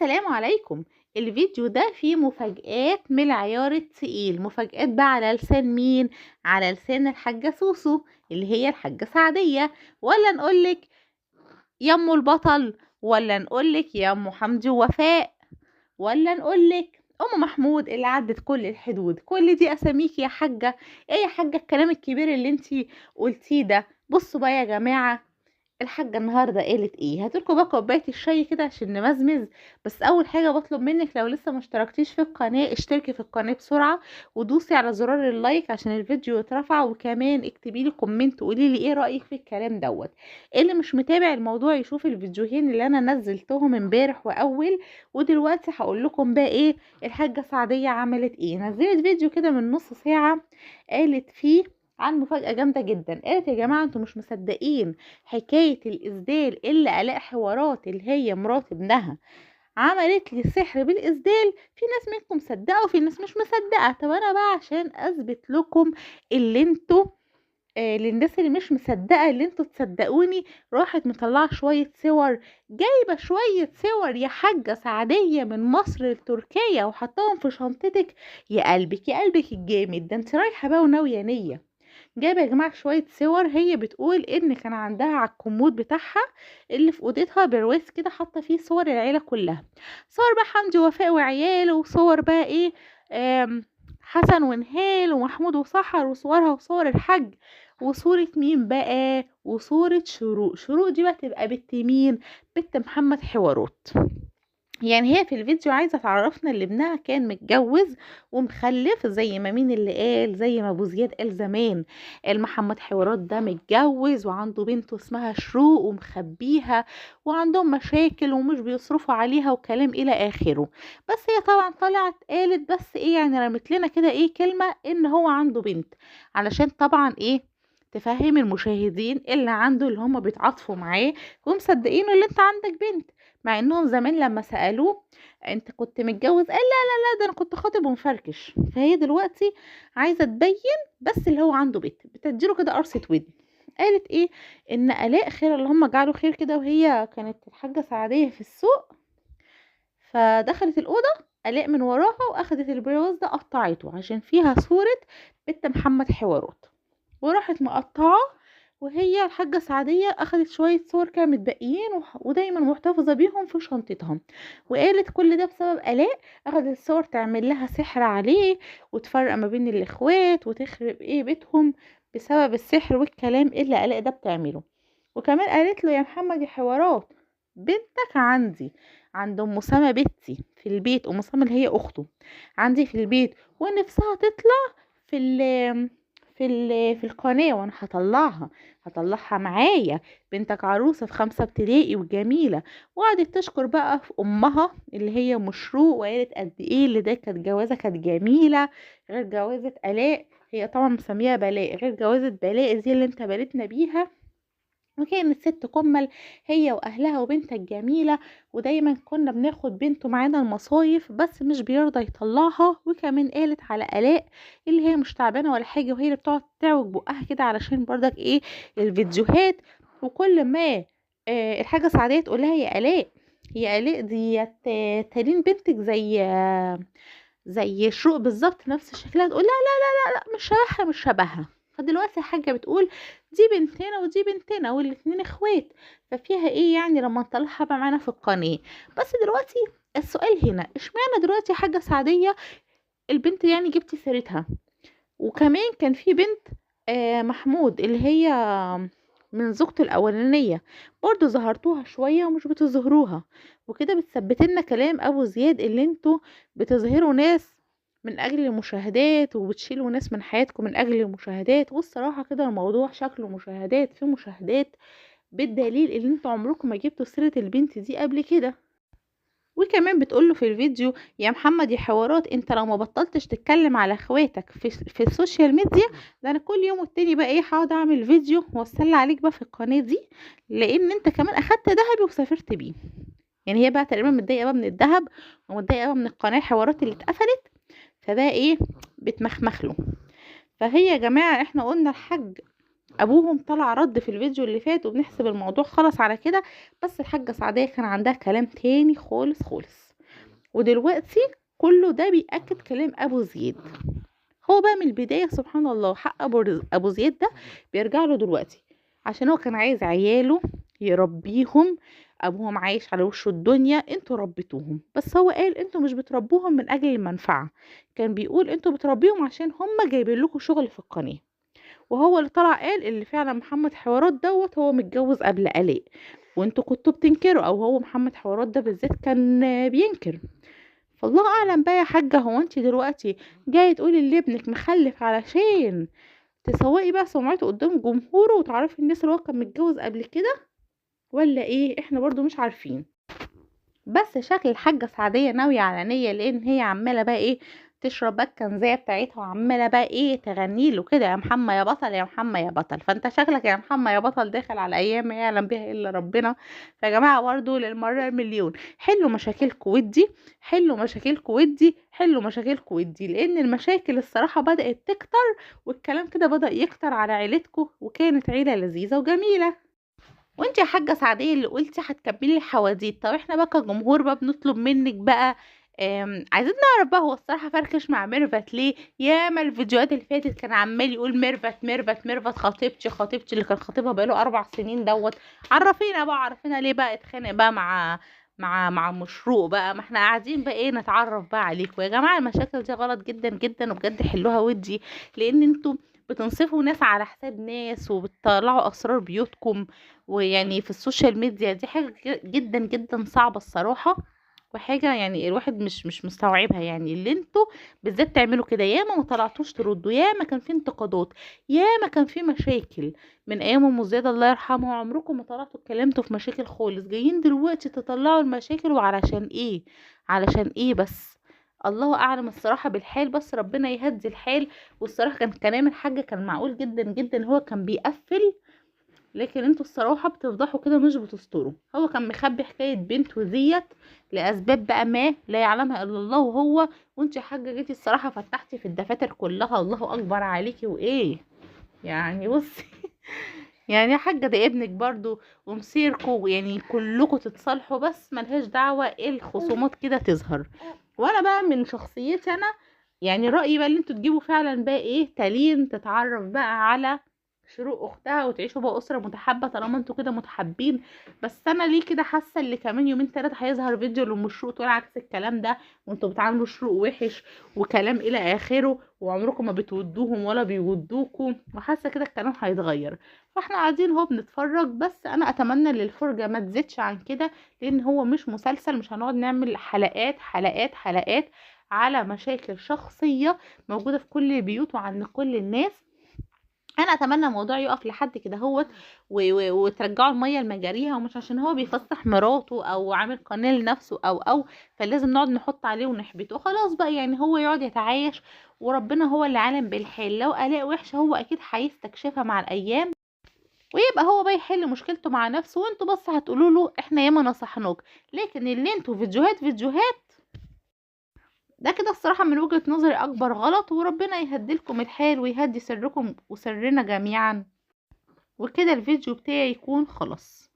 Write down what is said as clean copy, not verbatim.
السلام عليكم. الفيديو ده فيه مفاجآت من العيار التقيل، مفاجآت بقى على لسان مين؟ على لسان الحاجة سوسو اللي هي الحاجة سعدية، ولا نقولك يا ام البطل، ولا نقولك يا ام حمدي ووفاء، ولا نقولك ام محمود اللي عدت كل الحدود. كل دي اساميك يا حاجة. ايه يا حاجة الكلام الكبير اللي انتي قلتيه ده؟ بصوا بقى يا جماعة، الحاجة النهاردة قالت ايه. هاتلكوا بقى كوباية الشاي كده عشان نمزمز. بس اول حاجة بطلب منك لو لسه ما اشتركتيش في القناة اشتركي في القناة بسرعة، ودوسي على زرار اللايك عشان الفيديو يترفع، وكمان اكتبي لي كومنت قولي لي ايه رأيك في الكلام دوت. اللي مش متابع الموضوع يشوف الفيديوهين اللي انا نزلتهم امبارح واول. ودلوقتي هقول لكم بقى ايه الحاجة سعدية عملت ايه. نزلت فيديو كده من نص ساعة قالت فيه عن مفاجأة جامدة جدا. قالت يا جماعة انتوا مش مصدقين حكاية الإسدال اللي آلاء حوارات اللي هي مرات ابنها عملت لي سحر بالإسدال. في ناس منكم مصدقة وفي ناس مش مصدقة. طب أنا بقى عشان أثبت لكم اللي انتوا للناس اللي مش مصدقة اللي انتوا تصدقوني، راحت مطلعة شوية صور، جايبة شوية صور يا حاجة سعدية من مصر لتركيا وحطاهم في شنطتك. يا قلبك يا قلبك الجامد ده، انت رايحة بقى وناوية نية. جايبه يا جماعه شويه صور، هي بتقول ان كان عندها على الكومود بتاعها اللي في اوضتها برواز كده حاطه فيه صور العيله كلها. صور بقى حمدي ووفاء وعياله، وصور بقى ايه، حسن ونهال ومحمود وسحر، وصورها وصور الحاج، وصورة مين بقى، وصورة شروق. شروق دي بقى تبقى بنت مين؟ بنت محمد حوارات. يعني هي في الفيديو عايزة تعرفنا اللي ابنها كان متجوز ومخلف، زي ما مين اللي قال، زي ما ابو زياد قال زمان. محمد حوارات ده متجوز وعنده بنته اسمها شروق ومخبيها، وعندهم مشاكل ومش بيصرفوا عليها وكلام الى اخره. بس هي طبعا طلعت قالت بس ايه، يعني رمت لنا كده ايه كلمة ان هو عنده بنت، علشان طبعا ايه تفهم المشاهدين اللي عنده اللي هم بيتعاطفوا معاه ومصدقينه اللي انت عندك بنت. مع انهم زمان لما سألوه انت كنت متجوز قال لا لا لا ده انا كنت خاطب ومفركش. فهي دلوقتي عايزة تبين بس اللي هو عنده بنت، بتديله كده قرصة ودن. قالت ايه؟ ان آلاء خير اللي هم جعلوا خير كده، وهي كانت الحاجة سعدية في السوق، فدخلت الأوضة آلاء من وراها واخدت البرواز ده قطعته عشان فيها صورة بنت محمد حوارات، وراحت مقطعة. وهي الحاجة سعدية أخدت شوية صور كده متبقيين ودايما محتفظة بيهم في شنطتها، وقالت كل ده بسبب آلاء. أخدت الصور تعمل لها سحر عليه وتفرق ما بين الإخوات وتخرب إيه بيتهم بسبب السحر والكلام اللي آلاء ده بتعمله. وكمان قالت له يا محمد يا حوارات، بنتك عندي عند أم سما بنتي في البيت، أم سما اللي هي أخته عندي في البيت، ونفسها تطلع في في القناة، وانا هطلعها معايا. بنتك عروسة في 5 ابتدائي وجميلة. وقعدت تشكر بقى في امها اللي هي مشروق، وقالت قد ايه اللي ده كانت جوازة كانت جميلة غير جوازة آلاء. هي طبعا مسميها بلاء، غير جوازة بلاء دي اللي انت بلتنا بيها. وكانت ست كمل هي واهلها وبنتك جميلة، ودايما كنا بناخد بنته معانا المصايف بس مش بيرضى يطلعها. وكمان قالت على آلاء اللي هي مش تعبانة ولا حاجة، وهي اللي بتقعد تعوج بقها كده علشان برضك ايه الفيديوهات. وكل ما الحاجة سعدية تقولها يا آلاء، يا آلاء ديت تالين بنتك زي شروق بالظبط نفس شكلها، تقول لا لا لا لا لا مش شبهها مش شبهها. فدلوقتي الحاجة بتقول دي بنتنا ودي بنتنا والاتنين اخوات، ففيها ايه يعني لما نطلعها بقى معانا في القناة. بس دلوقتي السؤال هنا، اشمعنى دلوقتي حاجة سعدية البنت يعني جبتي سيرتها؟ وكمان كان في بنت محمود اللي هي من زوجته الاولانيه، برضو ظهرتوها شويه ومش بتظهروها، وكده بتثبت لنا كلام ابو زياد اللي انتوا بتظهروا ناس من اجل المشاهدات وبتشيلوا ناس من حياتكم من اجل المشاهدات. والصراحه كده الموضوع شكله مشاهدات في مشاهدات، بالدليل ان انتوا عمركم ما جبتوا سيره البنت دي قبل كده. وكمان بتقوله في الفيديو يا محمد يا حوارات، انت لو ما بطلتش تتكلم على اخواتك في السوشيال ميديا، ده انا كل يوم والتاني بقى ايه هقعد اعمل فيديو واتسلى عليك بقى في القناه دي، لان انت كمان اخدت ذهبي وسافرت بيه. يعني هي بقى تقريبا متضايقه بقى من الذهب ومتضايقه بقى من القناه الحوارات اللي اتقفلت، فبقى ايه بتمخمخ له. فهي يا جماعه احنا قلنا الحاج ابوهم طلع رد في الفيديو اللي فات وبنحسب الموضوع خلص على كده، بس الحاجة سعدية كان عندها كلام تاني خالص خالص. ودلوقتي كله ده بيأكد كلام ابو زياد. هو بقى من البداية سبحان الله حق ابو زياد ده بيرجع له دلوقتي، عشان هو كان عايز عياله يربيهم. ابوهم عايش على وش الدنيا، انتوا ربيتوهم، بس هو قال انتوا مش بتربوهم من اجل المنفعة، كان بيقول انتوا بتربيهم عشان هم جايبين لكم شغل في القناة. وهو اللي طلع قال اللي فعلا محمد حوارات دوت هو متجوز قبل آلاء، وانتوا كنتوا بتنكروا، او هو محمد حوارات ده بالذات كان بينكر. فالله اعلم بقى يا حاجة، هو انت دلوقتي جاية تقولي اللي ابنك مخلف علشان تسوقي بقى سمعته قدام جمهوره وتعرفي الناس اللي هو كان متجوز قبل كده، ولا ايه؟ احنا برضو مش عارفين. بس شكل الحاجة سعدية ناوية على نية، لان هي عمالة بقى ايه تشرب بقى الكنزية بتاعتها، وعمالة بقى ايه تغني له كده يا محمد يا بطل يا محمد يا بطل. فانت شكلك يا محمد يا بطل داخل على ايام ما يعلم بها الا ربنا. فيا جماعة برضو للمرة المليون حلوا مشاكلكم ودي، حلوا مشاكلكم ودي، حلوا مشاكلكم ودي، لان المشاكل الصراحة بدأت تكتر، والكلام كده بدأ يكتر على عيلتكم، وكانت عيلة لذيذة وجميلة. وانت يا حاجة سعدية اللي قلتي هتكملي الحواديت. طب احنا بقى كجمهور بقى بنطلب منك بقى، عايزين نعرف بقى هو الصراحة فركش مع ميرفت ليه؟ ياما الفيديوهات اللي فاتت كان عمال يقول ميرفت ميرفت ميرفت خطيبتي خطيبتي، اللي كان خطيبها بقاله 4 سنين دوت. عرفينا بقى، عرفينا ليه بقى اتخانق بقى مع مشروق بقى. ما احنا قاعدين بقى ايه نتعرف بقى عليكم يا جماعة. المشاكل دي غلط جدا جدا، وبجد حلوها ودي، لان انتوا بتنصفوا ناس على حساب ناس، وبتطلعوا اسرار بيوتكم ويعني في السوشيال ميديا. دي حاجة جدا جدا صعبة الصراحة، وحاجة يعني الواحد مش مستوعبها. يعني اللي انتوا بالذات تعملوا كده، ياما ما طلعتوش تردوا، ياما كان في انتقادات، ياما كان في مشاكل من ايام ام زياد الله يرحمها، عمركم ما طلعتوا اتكلمتوا في مشاكل خالص. جايين دلوقتي تطلعوا المشاكل، وعلشان ايه؟ علشان ايه بس؟ الله اعلم الصراحه بالحال، بس ربنا يهدي الحال. والصراحه كان كلام الحاجه كان معقول جدا جدا، هو كان بيقفل، لكن انتوا الصراحة بتفضحوا كده مش بتستروا. هو كان مخبي حكاية بنته ديت لأسباب بقى ما لا يعلمها إلا الله وهو. وانت يا حاجة جيتي الصراحة فتحتي في الدفاتر كلها، الله أكبر عليكي. وإيه يعني بصي يعني يا حاجة ده ابنك برضو، ومصيركوا يعني كلكوا تتصالحوا، بس ملهاش دعوة ايه الخصومات كده تظهر. وانا بقى من شخصيتي انا، يعني رأيي بقى اللي انتوا تجيبوا فعلا بقى ايه تالين تتعرف بقى على شروق اختها، وتعيشوا بقى اسره متحابه طالما انتوا كده متحابين. بس انا ليه كده حاسه اللي كمان يومين 3 هيظهر فيديو لام شروق تقول عكس الكلام ده، وانتوا بتعاملوا شروق وحش وكلام الى اخره، وعمركم ما بتودوهم ولا بيودوكوا، وحاسه كده الكلام هيتغير. فاحنا قاعدين اهو بنتفرج، بس انا اتمنى ان الفرجه ما تزيدش عن كده، لان هو مش مسلسل، مش هنقعد نعمل حلقات حلقات حلقات على مشاكل شخصيه موجوده في كل البيوت وعند كل الناس. انا اتمنى الموضوع يقف لحد كده هوت، وترجعوا الميه لمجاريها، ومش عشان هو بيفسح مراته او عامل قناه لنفسه او فلازم نقعد نحط عليه ونحبطه. خلاص بقى يعني هو يقعد يتعايش، وربنا هو اللي عالم بالحال. لو الاقي وحشه هو اكيد هيستكشفها مع الايام، ويبقى هو بقى يحل مشكلته مع نفسه، وانتوا بس هتقولوا له احنا ياما نصحناك. لكن اللي انتوا فيديوهات ده كده الصراحة من وجهة نظري أكبر غلط. وربنا يهديلكم الحال ويهدي سركم وسرنا جميعا. وكده الفيديو بتاعي يكون خلص.